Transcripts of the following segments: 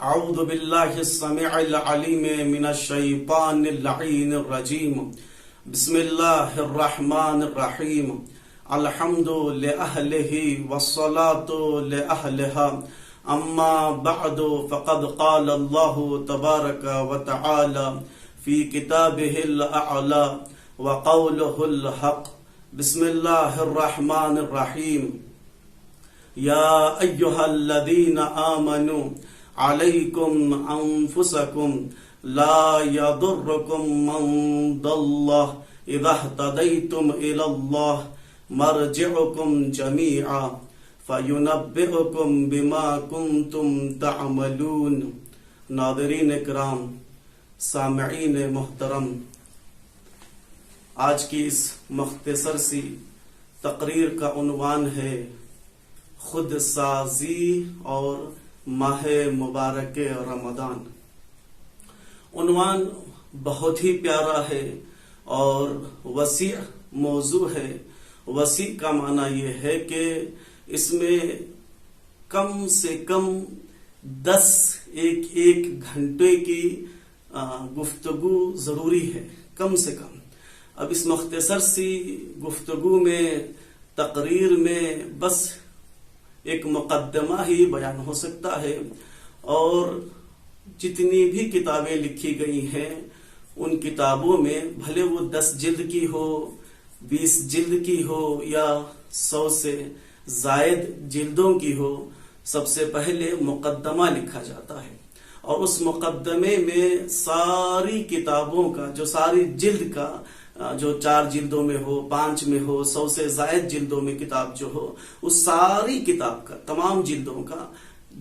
اعوذ باللہ السمیع العلیم من الشیطان اللعین الرجیم بسم اللہ الرحمن الرحیم الحمد لأہلہ والصلاة لأہلها اما بعد فقد قال اللہ تبارک وتعالی فی کتابہ الاعلی وقولہ الحق بسم اللہ الرحمن الرحیم یا ایہا الذین آمنوا علیکم انفسکم لا یضرکم من ضل اذا اہتدیتم الی اللہ مرجعکم جمیعا فینبئکم بما کنتم تعملون۔ ناظرین کرام، سامعین محترم، آج کی اس مختصر سی تقریر کا عنوان ہے خود سازی اور ماہ مبارک رمضان۔ عنوان بہت ہی پیارا ہے اور وسیع موضوع ہے۔ وسیع کا معنی یہ ہے کہ اس میں کم سے کم 10 گھنٹے کی گفتگو ضروری ہے، کم سے کم۔ اب اس مختصر سی گفتگو میں، تقریر میں بس ایک مقدمہ ہی بیان ہو سکتا ہے، اور جتنی بھی کتابیں لکھی گئی ہیں ان کتابوں میں بھلے وہ 10 جلد کی ہو، 20 جلد کی ہو یا 100 سے زائد جلدوں کی ہو، سب سے پہلے مقدمہ لکھا جاتا ہے، اور اس مقدمے میں ساری کتابوں کا، جو ساری جلد کا، جو 4 جلدوں میں ہو، 5 میں ہو، 100 سے زائد جلدوں میں کتاب جو ہو، اس ساری کتاب کا، تمام جلدوں کا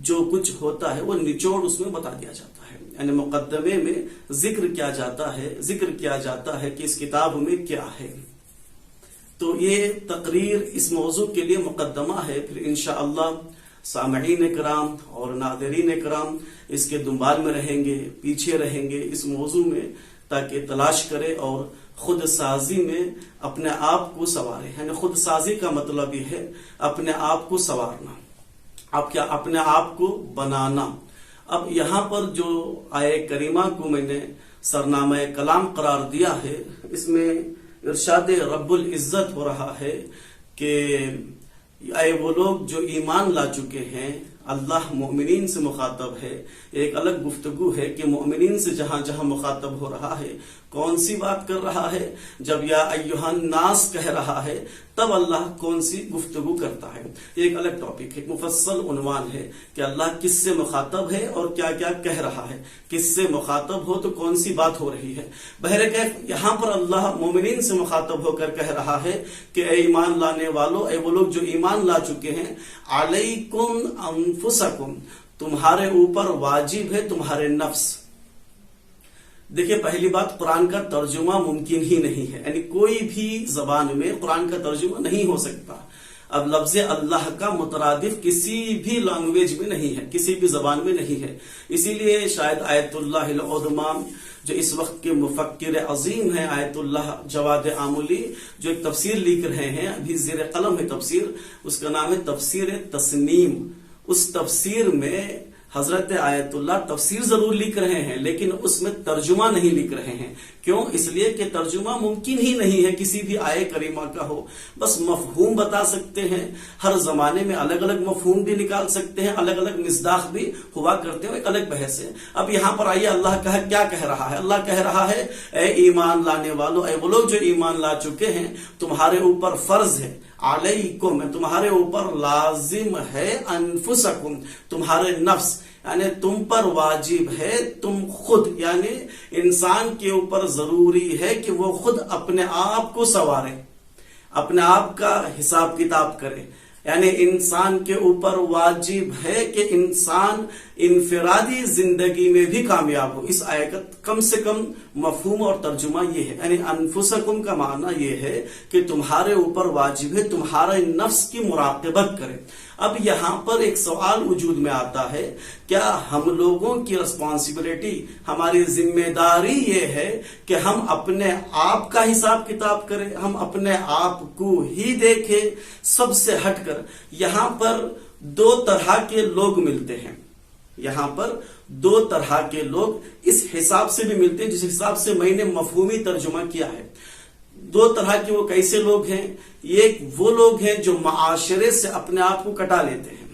جو کچھ ہوتا ہے وہ نچوڑ اس میں بتا دیا جاتا ہے۔ یعنی مقدمے میں ذکر کیا جاتا ہے کہ اس کتاب میں کیا ہے۔ تو یہ تقریر اس موضوع کے لیے مقدمہ ہے، پھر انشاءاللہ سامعین کرام اور ناظرین کرام اس کے دنبال میں رہیں گے، پیچھے رہیں گے اس موضوع میں، تاکہ تلاش کرے اور خود سازی میں اپنے آپ کو سنوارے۔ یعنی خود سازی کا مطلب یہ ہے اپنے آپ کو سنوارنا، اپنے آپ کو بنانا۔ اب یہاں پر جو آیہ کریمہ کو میں نے سرنامہ کلام قرار دیا ہے، اس میں ارشاد رب العزت ہو رہا ہے کہ اے وہ لوگ جو ایمان لا چکے ہیں۔ اللہ مومنین سے مخاطب ہے، ایک الگ گفتگو ہے کہ مومنین سے جہاں جہاں مخاطب ہو رہا ہے، کون سی بات کر رہا ہے؟ جب یا ایھا الناس کہہ رہا ہے تب اللہ کون سی گفتگو کرتا ہے؟ ایک الگ ٹاپک ہے، مفصل عنوان ہے کہ اللہ کس سے مخاطب ہے اور کیا کیا کہہ رہا ہے۔ کس سے مخاطب ہو تو کون سی بات ہو رہی ہے؟ بہرکیف یہاں پر اللہ مومنین سے مخاطب ہو کر کہہ رہا ہے کہ اے ایمان لانے والو، اے وہ لوگ جو ایمان لا چکے ہیں، علیکم انفسکم، تمہارے اوپر واجب ہے تمہارے نفس۔ دیکھیں، پہلی بات، قرآن کا ترجمہ ممکن ہی نہیں ہے، یعنی کوئی بھی زبان میں قرآن کا ترجمہ نہیں ہو سکتا۔ اب لفظ اللہ کا مترادف کسی بھی لینگویج میں نہیں ہے، کسی بھی زبان میں نہیں ہے۔ اسی لیے شاید آیت اللہ العظمی، جو اس وقت کے مفکر عظیم ہیں، آیت اللہ جواد آملی، جو ایک تفسیر لکھ رہے ہیں، ابھی زیر قلم ہے تفسیر، اس کا نام ہے تفسیر تسنیم۔ اس تفسیر میں حضرت آیت اللہ تفسیر ضرور لکھ رہے ہیں، لیکن اس میں ترجمہ نہیں لکھ رہے ہیں۔ کیوں؟ اس لیے کہ ترجمہ ممکن ہی نہیں ہے کسی بھی آیہ کریمہ کا ہو۔ بس مفہوم بتا سکتے ہیں، ہر زمانے میں الگ الگ مفہوم بھی نکال سکتے ہیں، الگ الگ مصداق بھی ہوا کرتے ہیں، ایک الگ بحث ہے۔ اب یہاں پر آئیے، اللہ کیا کہہ رہا ہے؟ اللہ کہہ رہا ہے اے ایمان لانے والو، اے وہ لوگ جو ایمان لا چکے ہیں، تمہارے اوپر فرض ہے، علیکم، تمہارے اوپر لازم ہے، انفسکم، تمہارے نفس، یعنی تم پر واجب ہے، تم خود، یعنی انسان کے اوپر ضروری ہے کہ وہ خود اپنے آپ کو سنوارے، اپنے آپ کا حساب کتاب کرے۔ یعنی انسان کے اوپر واجب ہے کہ انسان انفرادی زندگی میں بھی کامیاب ہو۔ اس آیت کا کم سے کم مفہوم اور ترجمہ یہ ہے، یعنی انفسکم کا معنی یہ ہے کہ تمہارے اوپر واجب ہے تمہارے نفس کی مراقبت کرے۔ اب یہاں پر ایک سوال وجود میں آتا ہے، کیا ہم لوگوں کی رسپانسبلٹی، ہماری ذمہ داری یہ ہے کہ ہم اپنے آپ کا حساب کتاب کریں، ہم اپنے آپ کو ہی دیکھیں سب سے ہٹ کر؟ یہاں پر دو طرح کے لوگ ملتے ہیں۔ یہاں پر دو طرح کے لوگ اس حساب سے بھی ملتے ہیں جس حساب سے میں نے مفہومی ترجمہ کیا ہے. دو طرح کے وہ کیسے لوگ ہیں؟ ایک وہ لوگ ہیں جو معاشرے سے اپنے آپ کو کٹا لیتے ہیں،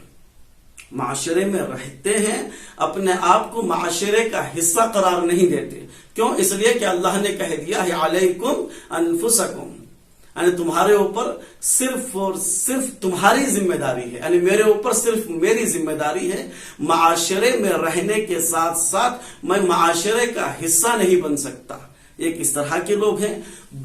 معاشرے میں رہتے ہیں، اپنے آپ کو معاشرے کا حصہ قرار نہیں دیتے. کیوں؟ اس لیے کہ اللہ نے کہہ دیا ہے علیکم انفسکم، یعنی تمہارے اوپر صرف اور صرف تمہاری ذمہ داری ہے، یعنی میرے اوپر صرف میری ذمہ داری ہے. معاشرے میں رہنے کے ساتھ ساتھ میں معاشرے کا حصہ نہیں بن سکتا. ایک اس طرح کے لوگ ہیں.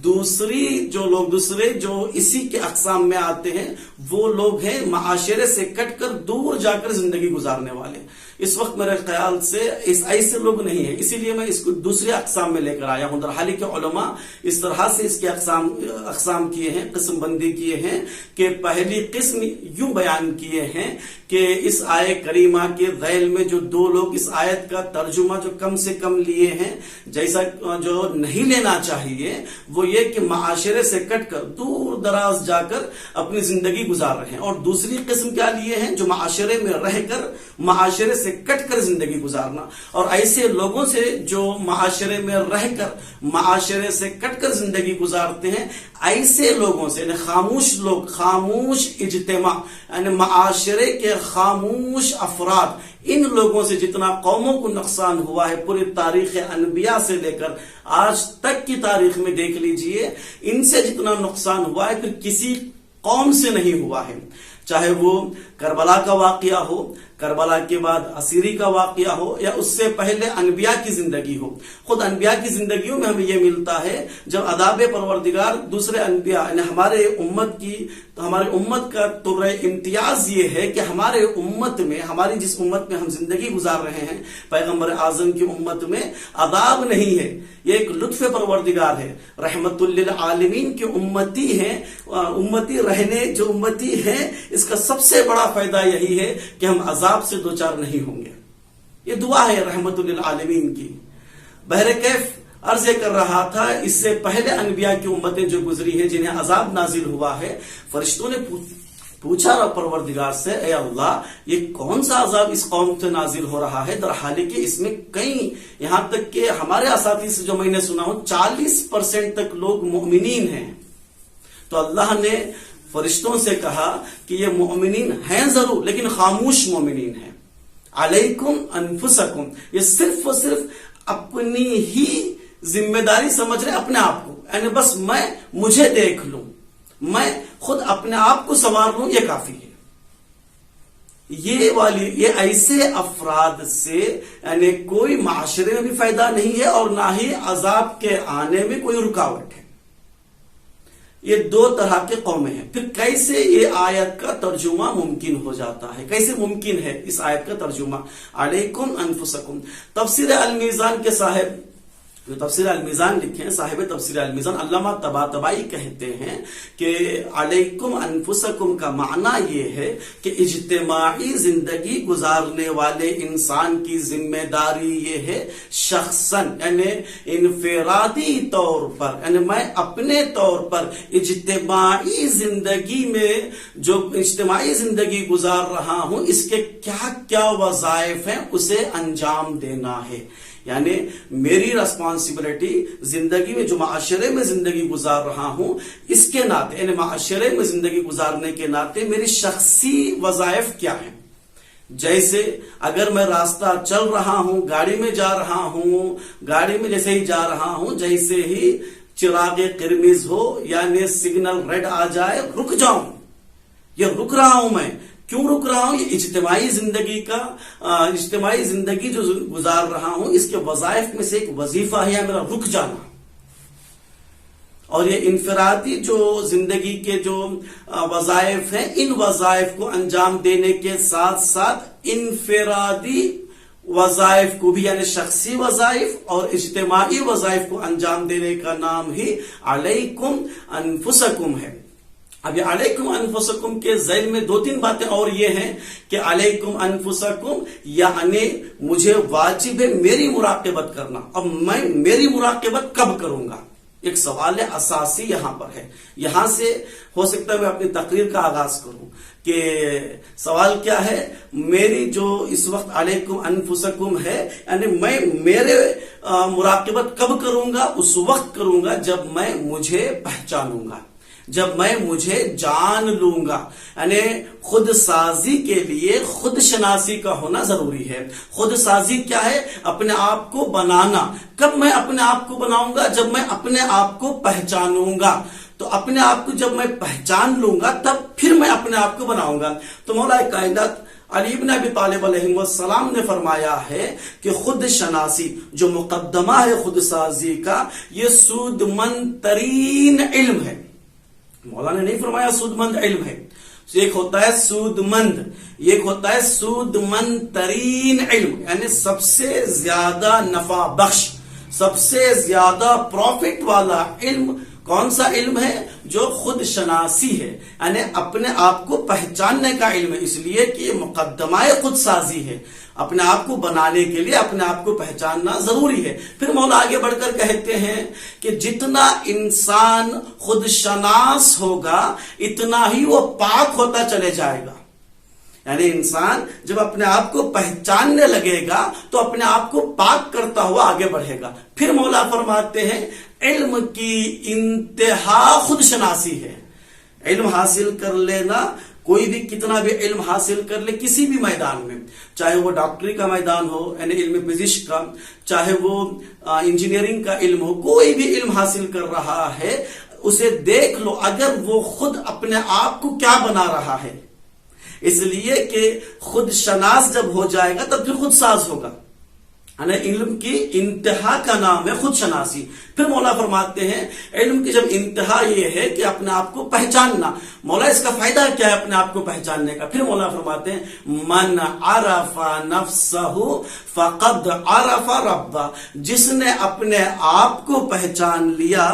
دوسرے جو اسی کے اقسام میں آتے ہیں وہ لوگ ہیں معاشرے سے کٹ کر دور جا کر زندگی گزارنے والے. اس وقت میرے خیال سے ایسے لوگ نہیں ہیں، اسی لیے میں اس کو دوسرے اقسام میں لے کر آیا ہوں. درحالی کے علماء اس طرح سے اس کے اقسام کیے ہیں، قسم بندی کیے ہیں کہ پہلی قسم یوں بیان کیے ہیں کہ اس آیت کریمہ کے ذیل میں جو دو لوگ اس آیت کا ترجمہ جو کم سے کم لیے ہیں، جیسا جو نہیں لینا چاہیے وہ یہ کہ معاشرے سے کٹ کر دور دراز جا کر اپنی زندگی گزار رہے ہیں. اور دوسری قسم کیا لیے ہیں؟ جو معاشرے میں رہ کر معاشرے سے کٹ کر زندگی گزارنا. اور ایسے لوگوں سے جو معاشرے میں رہ کر معاشرے سے کٹ کر زندگی گزارتے ہیں، ایسے لوگوں سے یعنی خاموش لوگ، خاموش اجتماع، یعنی معاشرے کے خاموش افراد، ان لوگوں سے جتنا قوموں کو نقصان ہوا ہے پوری تاریخ انبیاء سے لے کر آج تک کی تاریخ میں دیکھ لیجئے، ان سے جتنا نقصان ہوا ہے پھر کسی قوم سے نہیں ہوا ہے. چاہے وہ کربلا کا واقعہ ہو، کربلا کے بعد اسیری کا واقعہ ہو، یا اس سے پہلے انبیاء کی زندگی ہو. خود انبیاء کی زندگیوں میں ہمیں یہ ملتا ہے جب عذاب پروردگار دوسرے انبیاء یعنی ہمارے امت کا طور امتیاز یہ ہے کہ ہمارے امت میں، ہماری جس امت میں ہم زندگی گزار رہے ہیں، پیغمبر اعظم کی امت میں عذاب نہیں ہے، یہ ایک لطف پروردگار ہے، رحمت للعالمین کی امتی ہیں. امتی رہنے جو امتی ہیں، اس کا سب سے بڑا فائدہ یہی ہے کہ ہم عذاب سے دوچار نہیں ہوں گے. یہ دعا ہے رحمت للعالمین کی. بہرکیف عرض کر رہا تھا، اس سے پہلے انبیاء کی امتیں جو گزری ہیں جنہیں عذاب نازل ہوا ہے، فرشتوں نے پوچھا پروردگار سے، اے اللہ یہ کون سا عذاب اس قوم سے نازل ہو رہا ہے؟ درحالی کہ اس میں کئی، یہاں تک کہ ہمارے اساتذہ سے جو میں نے سنا ہوں 40% تک لوگ مؤمنین ہیں. تو اللہ نے فرشتوں سے کہا کہ یہ مؤمنین ہیں ضرور لیکن خاموش مؤمنین ہیں. علیکم انفسکم، یہ صرف و صرف اپنی ہی ذمہ داری سمجھ رہے اپنے آپ کو، یعنی بس مجھے دیکھ لوں، میں خود اپنے آپ کو سنوار لوں، یہ کافی ہے. یہ ایسے افراد سے یعنی کوئی معاشرے میں بھی فائدہ نہیں ہے اور نہ ہی عذاب کے آنے میں کوئی رکاوٹ ہے. یہ دو طرح کے قومیں ہیں. پھر کیسے یہ آیت کا ترجمہ ممکن ہو جاتا ہے؟ کیسے ممکن ہے اس آیت کا ترجمہ علیکم انفسکم؟ تفسیر المیزان کے صاحب جو تفسیر المیزان لکھے ہیں، صاحب تفسیر المیزان علامہ طباطبائی کہتے ہیں کہ علیکم انفسکم کا معنی یہ ہے کہ اجتماعی زندگی گزارنے والے انسان کی ذمہ داری یہ ہے شخصاً یعنی انفرادی طور پر، یعنی میں اپنے طور پر اجتماعی زندگی میں جو اجتماعی زندگی گزار رہا ہوں اس کے کیا کیا وظائف ہیں اسے انجام دینا ہے. یعنی میری ریسپانسبلٹی زندگی میں جو معاشرے میں زندگی گزار رہا ہوں اس کے ناطے، یعنی معاشرے میں زندگی گزارنے کے ناطے میری شخصی وظائف کیا ہیں. جیسے اگر میں راستہ چل رہا ہوں، گاڑی میں جا رہا ہوں، گاڑی میں جیسے ہی جا رہا ہوں، جیسے ہی چراغ قرمز ہو یعنی سگنل ریڈ آ جائے رک جاؤں. یہ رک رہا ہوں میں کیوں رک رہا ہوں؟ یہ اجتماعی زندگی جو گزار رہا ہوں اس کے وظائف میں سے ایک وظیفہ ہے میرا رک جانا. اور یہ انفرادی جو زندگی کے جو وظائف ہیں ان وظائف کو انجام دینے کے ساتھ ساتھ انفرادی وظائف کو بھی یعنی شخصی وظائف اور اجتماعی وظائف کو انجام دینے کا نام ہی علیکم انفسکم ہے. اب یہ علیکم انفسکم کے ذیل میں دو تین باتیں اور یہ ہیں کہ علیکم انفسکم یعنی مجھے واجب ہے میری مراقبت کرنا. اب میں میری مراقبت کب کروں گا؟ ایک سوال اساسی یہاں پر ہے. یہاں سے ہو سکتا ہے میں اپنی تقریر کا آغاز کروں کہ سوال کیا ہے. میری جو اس وقت علیکم انفسکم ہے، یعنی میں میرے مراقبت کب کروں گا؟ اس وقت کروں گا جب میں مجھے پہچانوں گا، جب میں مجھے جان لوں گا. یعنی خود سازی کے لیے خود شناسی کا ہونا ضروری ہے. خود سازی کیا ہے؟ اپنے آپ کو بنانا. کب میں اپنے آپ کو بناؤں گا؟ جب میں اپنے آپ کو پہچانوں گا. تو اپنے آپ کو جب میں پہچان لوں گا تب پھر میں اپنے آپ کو بناؤں گا. تو مولا کائنات علی بن ابی طالب علیہ السلام نے فرمایا ہے کہ خود شناسی جو مقدمہ ہے خود سازی کا، یہ سود مند ترین علم ہے. مولا نے نہیں فرمایا سود مند علم ہے. ایک ہوتا ہے سود مند، ایک ہوتا ہے سود مند ترین علم، یعنی سب سے زیادہ نفع بخش، سب سے زیادہ پروفٹ والا علم کون سا علم ہے؟ جو خود شناسی ہے، یعنی اپنے آپ کو پہچاننے کا علم ہے. اس لیے کہ یہ مقدمہ خود سازی ہے. اپنے آپ کو بنانے کے لیے اپنے آپ کو پہچاننا ضروری ہے. پھر مولا آگے بڑھ کر کہتے ہیں کہ جتنا انسان خود شناس ہوگا اتنا ہی وہ پاک ہوتا چلے جائے گا. یعنی انسان جب اپنے آپ کو پہچاننے لگے گا تو اپنے آپ کو پاک کرتا ہوا آگے بڑھے گا. پھر مولا فرماتے ہیں علم کی انتہا خود شناسی ہے. علم حاصل کر لینا، کوئی بھی کتنا بھی علم حاصل کر لے کسی بھی میدان میں، چاہے وہ ڈاکٹری کا میدان ہو یعنی علم پزشک کا، چاہے وہ انجینئرنگ کا علم ہو، کوئی بھی علم حاصل کر رہا ہے اسے دیکھ لو اگر وہ خود اپنے آپ کو کیا بنا رہا ہے. اس لیے کہ خود شناس جب ہو جائے گا تب پھر خود ساز ہوگا. یعنی علم کی انتہا کا نام ہے خود شناسی. پھر مولا فرماتے ہیں علم کی جب انتہا یہ ہے کہ اپنے آپ کو پہچاننا. مولا اس کا فائدہ کیا ہے اپنے آپ کو پہچاننے کا؟ پھر مولا فرماتے ہیں من عرف نفسہ فقد عرف ربہ. جس نے اپنے آپ کو پہچان لیا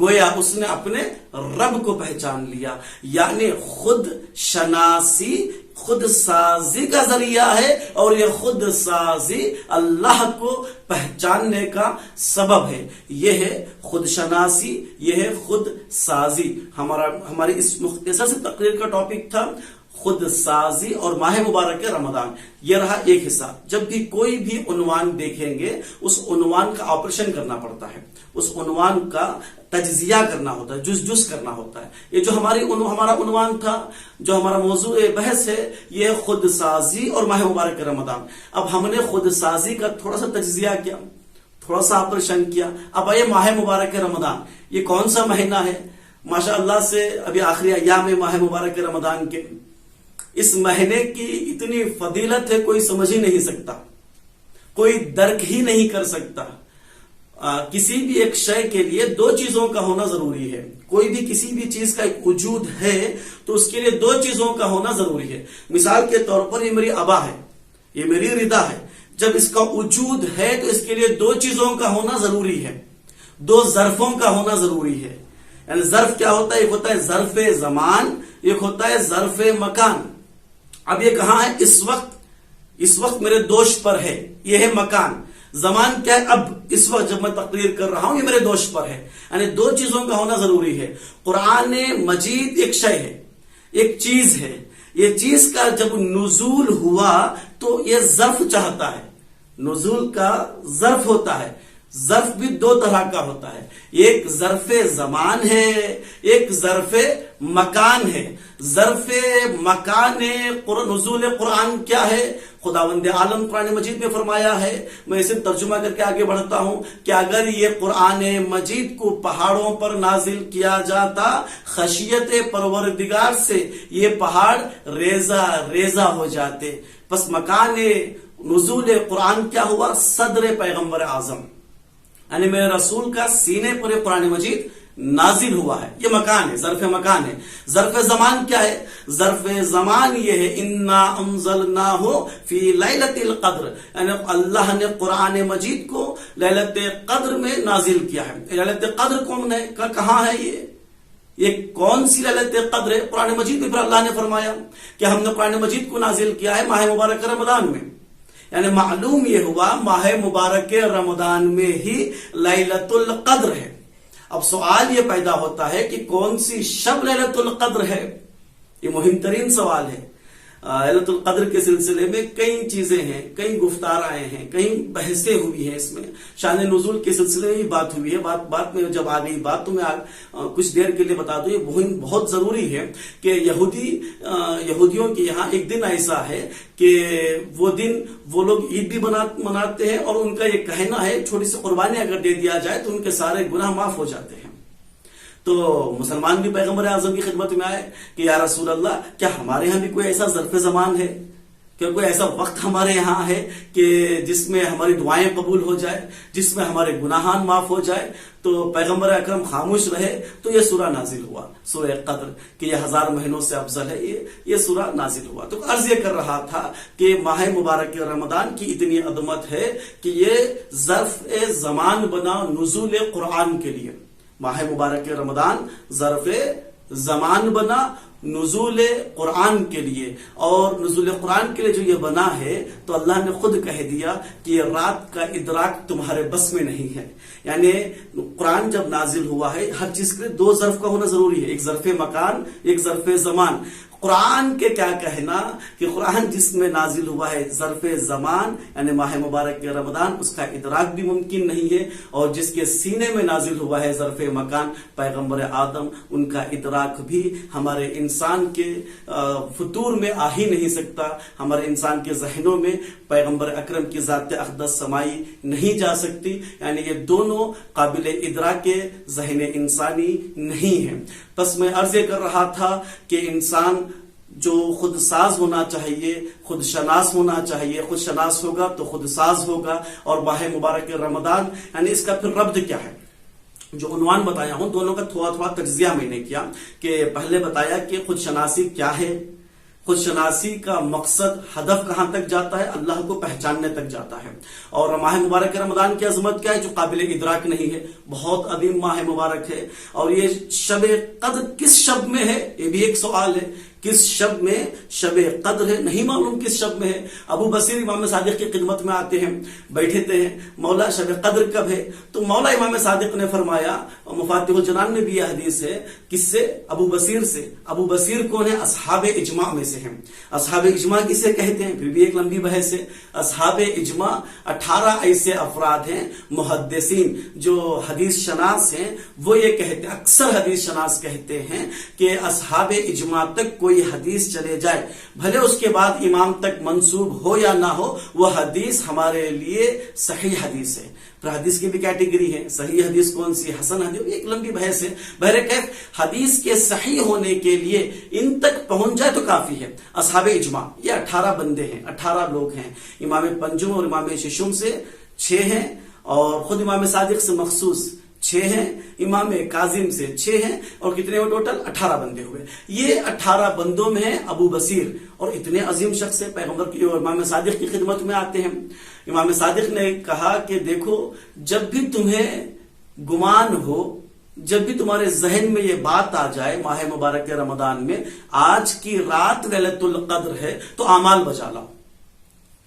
گویا اس نے اپنے رب کو پہچان لیا. یعنی خود شناسی خود سازی کا ذریعہ ہے اور یہ خود سازی اللہ کو پہچاننے کا سبب ہے. یہ ہے خود شناسی، یہ ہے خود سازی. ہماری اس مختصر سے تقریر کا ٹاپک تھا خود سازی اور ماہ مبارک رمضان. یہ رہا ایک حصہ. جب بھی کوئی بھی عنوان دیکھیں گے اس عنوان کا آپریشن کرنا پڑتا ہے، اس عنوان کا تجزیہ کرنا ہوتا ہے، جز کرنا ہوتا ہے. یہ جو ہمارا عنوان تھا، جو ہمارا موضوع بحث ہے، یہ ہے خود سازی اور ماہ مبارک رمضان. اب ہم نے خود سازی کا تھوڑا سا تجزیہ کیا، تھوڑا سا آپریشن کیا. اب آئیے ماہ مبارک رمضان، یہ کون سا مہینہ ہے؟ ماشاء اللہ سے ابھی آخری ایام ماہ مبارک رمضان کے. اس مہینے کی اتنی فضیلت ہے کوئی سمجھ ہی نہیں سکتا، کوئی درک ہی نہیں کر سکتا. کسی بھی ایک شے کے لیے دو چیزوں کا ہونا ضروری ہے. کوئی بھی کسی بھی چیز کا ایک وجود ہے تو اس کے لیے دو چیزوں کا ہونا ضروری ہے. مثال کے طور پر یہ میری ابا ہے، یہ میری رضا ہے. جب اس کا وجود ہے تو اس کے لیے دو چیزوں کا ہونا ضروری ہے، دو ظرفوں کا ہونا ضروری ہے. یعنی ظرف کیا ہوتا ہے؟ ایک ہوتا ہے ظرف زمان، ایک ہوتا ہے ظرف مکان. اب یہ کہاں ہے؟ اس وقت میرے دوش پر ہے، یہ ہے مکان. زمان کیا ہے؟ اب اس وقت جب میں تقریر کر رہا ہوں یہ میرے دوش پر ہے. یعنی دو چیزوں کا ہونا ضروری ہے. قرآن مجید ایک شے ہے، ایک چیز ہے. یہ چیز کا جب نزول ہوا تو یہ ظرف چاہتا ہے، نزول کا ظرف ہوتا ہے. ظرف بھی دو طرح کا ہوتا ہے، ایک ظرف زمان ہے، ایک ظرف مکان ہے. ظرف مکان نزول قرآن کیا ہے؟ خداوند عالم قرآن مجید میں فرمایا ہے، میں اسے ترجمہ کر کے آگے بڑھتا ہوں کہ اگر یہ قرآن مجید کو پہاڑوں پر نازل کیا جاتا خشیت پروردگار سے یہ پہاڑ ریزہ ریزہ ہو جاتے. پس مکان نزول قرآن کیا ہوا؟ صدر پیغمبر اعظم، یعنی میرے رسول کا سینے پر قرآن مجید نازل ہوا ہے. یہ مکان ہے، ظرف مکان ہے. ظرف زمان کیا ہے؟ ظرف زمان یہ ہے انا انزلناہ فی لیلۃ القدر، یعنی اللہ نے قرآن مجید کو لیلۃ قدر میں نازل کیا ہے. لیلۃ قدر کون ہے؟ کہاں ہے یہ کون سی لیلۃ قدر ہے؟ قرآن مجید میں پھر اللہ نے فرمایا کہ ہم نے قرآن مجید کو نازل کیا ہے ماہ مبارک رمضان میں. یعنی معلوم یہ ہوا ماہ مبارک رمضان میں ہی لیلۃ القدر ہے. اب سوال یہ پیدا ہوتا ہے کہ کون سی شب لیلۃ القدر ہے؟ یہ مہم ترین سوال ہے۔ لیلۃ القدر کے سلسلے میں کئی چیزیں ہیں، کئی گفتار آئے ہیں، کئی بحثیں ہوئی ہیں، اس میں شان نزول کے سلسلے میں بھی بات ہوئی ہے۔ بات میں جب آ گئی بات تو میں کچھ دیر کے لیے بتا دوں، یہ مہم بہت ضروری ہے کہ یہودیوں کے یہاں ایک دن ایسا ہے کہ وہ دن وہ لوگ عید بھی مناتے ہیں، اور ان کا یہ کہنا ہے چھوٹی سی قربانی اگر دے دیا جائے تو ان کے سارے گناہ معاف ہو جاتے ہیں۔ تو مسلمان بھی پیغمبر اعظم کی خدمت میں آئے کہ یا رسول اللہ، کیا ہمارے ہاں بھی کوئی ایسا ظرف زمان ہے، کیا کوئی ایسا وقت ہمارے یہاں ہے کہ جس میں ہماری دعائیں قبول ہو جائے، جس میں ہمارے گناہان معاف ہو جائے؟ تو پیغمبر اکرم خاموش رہے تو یہ سورہ نازل ہوا، سورہ قدر، کہ یہ 1000 مہینوں سے افضل ہے، یہ سورہ نازل ہوا۔ تو عرض یہ کر رہا تھا کہ ماہ مبارک رمضان کی اتنی عظمت ہے کہ یہ ظرف زمان بنا نزول قرآن کے لیے۔ ماہ مبارک رمضان ظرف زمان بنا نزول قرآن کے لیے، اور نزول قرآن کے لیے جو یہ بنا ہے تو اللہ نے خود کہہ دیا کہ یہ رات کا ادراک تمہارے بس میں نہیں ہے۔ یعنی قرآن جب نازل ہوا ہے، ہر چیز کے لیے 2 ظرف کا ہونا ضروری ہے، ایک ظرف مکان، ایک ظرف زمان۔ قرآن کے کیا کہنا کہ قرآن جس میں نازل ہوا ہے ظرف زمان یعنی ماہ مبارک کے رمضان، اس کا ادراک بھی ممکن نہیں ہے، اور جس کے سینے میں نازل ہوا ہے ظرف مکان پیغمبر آدم، ان کا ادراک بھی ہمارے انسان کے فطور میں آ ہی نہیں سکتا، ہمارے انسان کے ذہنوں میں پیغمبر اکرم کی ذات اقدس سمائی نہیں جا سکتی۔ یعنی یہ دونوں قابل ادراک ذہن انسانی نہیں ہیں۔ بس میں عرض کر رہا تھا کہ انسان جو خود ساز ہونا چاہیے، خود شناس ہونا چاہیے، خود شناس ہوگا تو خود ساز ہوگا۔ اور ماہ مبارک رمضان یعنی اس کا پھر ربط کیا ہے؟ جو عنوان بتایا ہوں دونوں کا تھوڑا تجزیہ میں نے کیا، کہ پہلے بتایا کہ خود شناسی کیا ہے، خود شناسی کا مقصد، ہدف کہاں تک جاتا ہے؟ اللہ کو پہچاننے تک جاتا ہے۔ اور ماہ مبارک رمضان کی عظمت کیا ہے جو قابل ادراک نہیں ہے، بہت عظیم ماہ مبارک ہے۔ اور یہ شب قدر کس شب میں ہے؟ یہ بھی ایک سوال ہے، کس شب میں شب قدر ہے؟ نہیں معلوم کس شب میں ہے۔ ابو بصیر امام صادق کی خدمت میں آتے ہیں، بیٹھتے ہیں، مولا شب قدر کب ہے؟ تو مولا امام صادق نے فرمایا، مفاتیح الجنان میں بھی یہ حدیث ہے، کس سے؟ ابو بصیر سے۔ ابو بصیر کون ہے؟ اصحاب اجماع میں سے ہیں۔ اصحاب اجماع کسے کہتے ہیں؟ پھر بھی ایک لمبی بحث ہے۔ اصحاب اجماع 18 ایسے افراد ہیں محدثین جو حدیث شناس ہیں، وہ یہ کہتے ہیں، اکثر حدیث شناس کہتے ہیں کہ اصحاب اجماع تک کوئی حدیث چلے جائے، بھلے اس کے بعد امام تک منسوب ہو یا نہ ہو، وہ حدیث ہمارے لیے صحیح حدیث ہے۔ پھر حدیث کی بھی کیٹیگری ہے، صحیح حدیث کون سی، حسن حدیث، ایک لمبی بحث ہے۔ بہرکیف حدیث کے صحیح ہونے کے لیے ان تک پہنچ جائے تو کافی ہے۔ اصحاب اجماع یہ 18 بندے ہیں، 18 لوگ ہیں۔ امام پنجم اور امام ششم سے 6 ہیں، اور خود امام صادق سے مخصوص 6 ہیں، امام کاظم سے 6 ہیں، اور کتنے ہوئے ٹوٹل؟ 18 بندے ہوئے۔ یہ 18 بندوں میں ہیں ابو بصیر، اور اتنے عظیم شخص ہے، پیغمبر کی اور امام صادق کی خدمت میں آتے ہیں۔ امام صادق نے کہا کہ دیکھو، جب بھی تمہیں گمان ہو، جب بھی تمہارے ذہن میں یہ بات آ جائے ماہ مبارک رمضان میں آج کی رات لیلۃ القدر ہے، تو اعمال بجا لاؤ،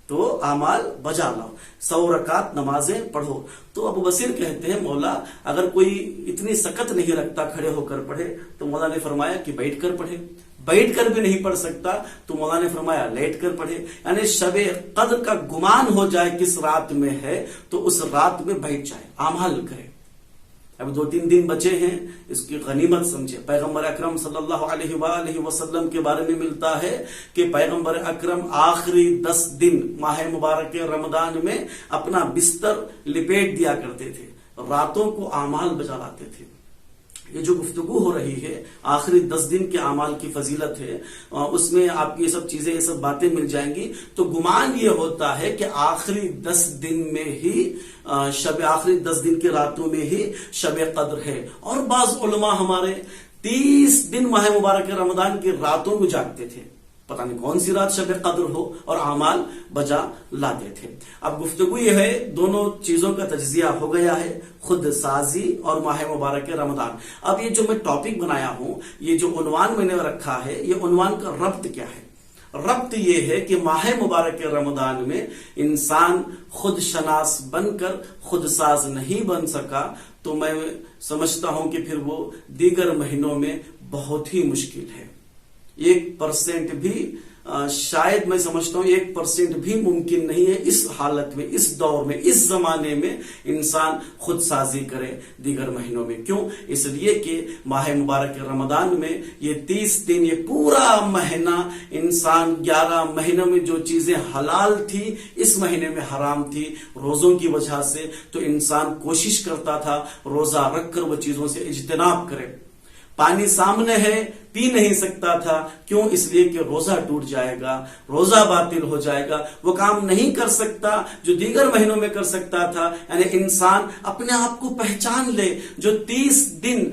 تو اعمال بجا لاؤ، 100 رکعت نمازیں پڑھو۔ تو ابو بصیر کہتے ہیں، مولا اگر کوئی اتنی سکت نہیں رکھتا کھڑے ہو کر پڑھے، تو مولا نے فرمایا کہ بیٹھ کر پڑھے۔ بیٹھ کر بھی نہیں پڑھ سکتا تو مولا نے فرمایا لیٹ کر پڑھے۔ یعنی شب قدر کا گمان ہو جائے کس رات میں ہے تو اس رات میں بیٹھ جائے، اعمال کرے۔ اب 2-3 دن بچے ہیں، اس کی غنیمت سمجھے۔ پیغمبر اکرم صلی اللہ علیہ وآلہ وسلم کے بارے میں ملتا ہے کہ پیغمبر اکرم آخری 10 دن ماہ مبارک رمضان میں اپنا بستر لپیٹ دیا کرتے تھے، راتوں کو اعمال بجا لاتے تھے۔ یہ جو گفتگو ہو رہی ہے آخری 10 دن کے اعمال کی فضیلت ہے، اس میں آپ یہ سب چیزیں، یہ سب باتیں مل جائیں گی۔ تو گمان یہ ہوتا ہے کہ آخری 10 دن میں ہی آخری 10 دن کے راتوں میں ہی شب قدر ہے۔ اور بعض علماء ہمارے 30 دن ماہ مبارک رمضان کی راتوں میں جاگتے تھے، پتہ نہیں کون سی رات شب قدر ہو، اور اعمال بجا لاتے تھے۔ اب گفتگو یہ ہے، دونوں چیزوں کا تجزیہ ہو گیا ہے، خود سازی اور ماہ مبارک رمضان۔ اب یہ جو میں ٹاپک بنایا ہوں، یہ جو عنوان میں نے رکھا ہے، یہ عنوان کا ربط کیا ہے؟ ربط یہ ہے کہ ماہ مبارک رمضان میں انسان خود شناس بن کر خود ساز نہیں بن سکا تو میں سمجھتا ہوں کہ پھر وہ دیگر مہینوں میں بہت ہی مشکل ہے. 1% بھی شاید میں سمجھتا ہوں 1% بھی ممکن نہیں ہے اس حالت میں، اس دور میں، اس زمانے میں انسان خود سازی کرے دیگر مہینوں میں. کیوں؟ اس لیے کہ ماہ مبارک رمضان میں یہ 30 دن، یہ پورا مہینہ انسان 11 مہینوں میں جو چیزیں حلال تھی اس مہینے میں حرام تھی روزوں کی وجہ سے، تو انسان کوشش کرتا تھا روزہ رکھ کر وہ چیزوں سے اجتناب کرے. پانی سامنے ہے، پی نہیں سکتا تھا. کیوں؟ اس لیے کہ روزہ ٹوٹ جائے گا، روزہ باطل ہو جائے گا. وہ کام نہیں کر سکتا جو دیگر مہینوں میں کر سکتا تھا. یعنی انسان اپنے آپ کو پہچان لے. جو 30 دن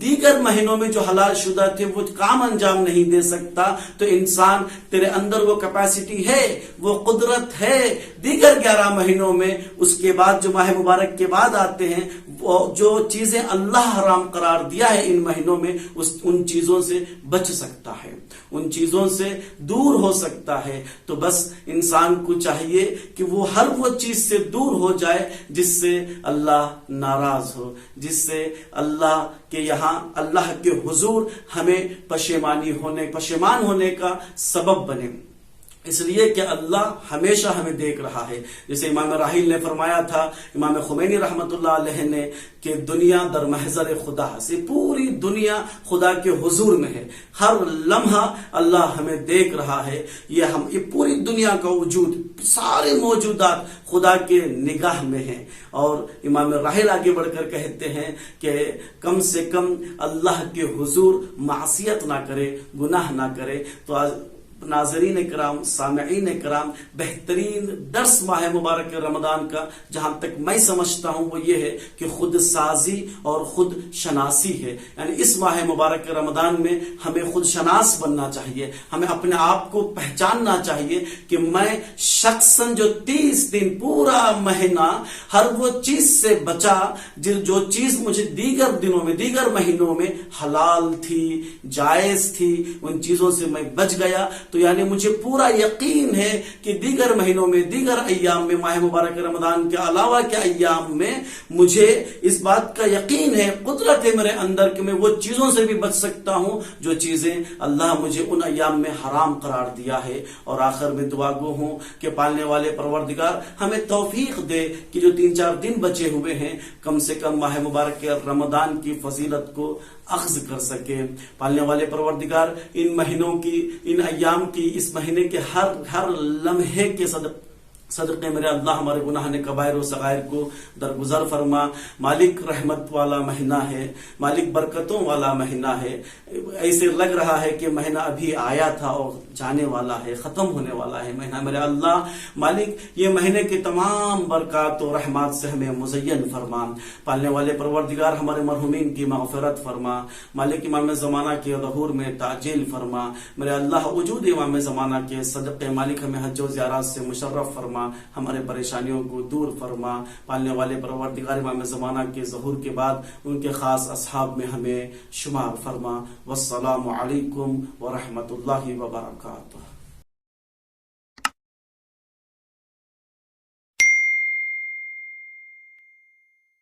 دیگر مہینوں میں جو حلال شدہ تھے وہ کام انجام نہیں دے سکتا، تو انسان تیرے اندر وہ کیپیسٹی ہے، وہ قدرت ہے دیگر 11 مہینوں میں، اس کے بعد جو ماہ مبارک کے بعد آتے ہیں، وہ جو چیزیں اللہ حرام قرار دیا ہے ان مہینوں میں، ان چیزوں سے بچ سکتا ہے، ان چیزوں سے دور ہو سکتا ہے. تو بس انسان کو چاہیے کہ وہ ہر وہ چیز سے دور ہو جائے جس سے اللہ ناراض ہو، جس سے اللہ کے یہاں، اللہ کے حضور ہمیں پشیمان ہونے کا سبب بنے. اس لیے کہ اللہ ہمیشہ ہمیں دیکھ رہا ہے. جیسے امام راحیل نے فرمایا تھا، امام خمینی رحمت اللہ علیہ نے، کہ دنیا در محضر خدا سے، پوری دنیا خدا کے حضور میں ہے. ہر لمحہ اللہ ہمیں دیکھ رہا ہے. یہ پوری دنیا کا وجود، سارے موجودات خدا کے نگاہ میں ہیں. اور امام راحیل آگے بڑھ کر کہتے ہیں کہ کم سے کم اللہ کے حضور معصیت نہ کرے، گناہ نہ کرے. تو ناظرین کرام، سامعین کرام، بہترین درس ماہ مبارک رمضان کا جہاں تک میں سمجھتا ہوں وہ یہ ہے کہ خود سازی اور خود شناسی ہے. یعنی اس ماہ مبارک رمضان میں ہمیں خود شناس بننا چاہیے، ہمیں اپنے آپ کو پہچاننا چاہیے کہ میں شخصاً جو 30 دن پورا مہینہ ہر وہ چیز سے بچا جو چیز مجھے دیگر دنوں میں، دیگر مہینوں میں حلال تھی، جائز تھی، ان چیزوں سے میں بچ گیا. تو یعنی مجھے پورا یقین ہے کہ دیگر مہینوں میں، دیگر ایام میں، ماہ مبارک رمضان کے علاوہ کے ایام میں مجھے اس بات کا یقین ہے، قدرت ہے میرے اندر کہ میں وہ چیزوں سے بھی بچ سکتا ہوں جو چیزیں اللہ مجھے ان ایام میں حرام قرار دیا ہے. اور آخر میں دعا گو ہوں کہ پالنے والے پروردگار ہمیں توفیق دے کہ جو 3-4 دن بچے ہوئے ہیں کم سے کم ماہ مبارک رمضان کی فضیلت کو اخذ کر سکے. پالنے والے پروردگار ان مہینوں کی، ان ایام کی، اس مہینے کے ہر لمحے کے صدقے میرے اللہ ہمارے گناہ کبائر و صغائر کو درگزر فرما. مالک رحمت والا مہینہ ہے، مالک برکتوں والا مہینہ ہے. ایسے لگ رہا ہے کہ مہینہ ابھی آیا تھا اور جانے والا ہے، ختم ہونے والا ہے مہینہ. میرے اللہ مالک یہ مہینے کی تمام برکات و رحمات سے ہمیں مزین فرما. پالنے والے پروردگار ہمارے مرحومین کی مغفرت فرما. مالک امام زمانہ کے ظہور میں تعجیل فرما. میرے اللہ وجود امام زمانہ کے صدقے مالک ہمیں حج و زیارات سے مشرف فرما، ہمارے پریشانیوں کو دور فرما. پالنے والے پروردگار امام زمانہ کے ظہور کے بعد ان کے خاص اصحاب میں ہمیں شمار فرما. والسلام علیکم ورحمۃ اللہ وبرکاتہ.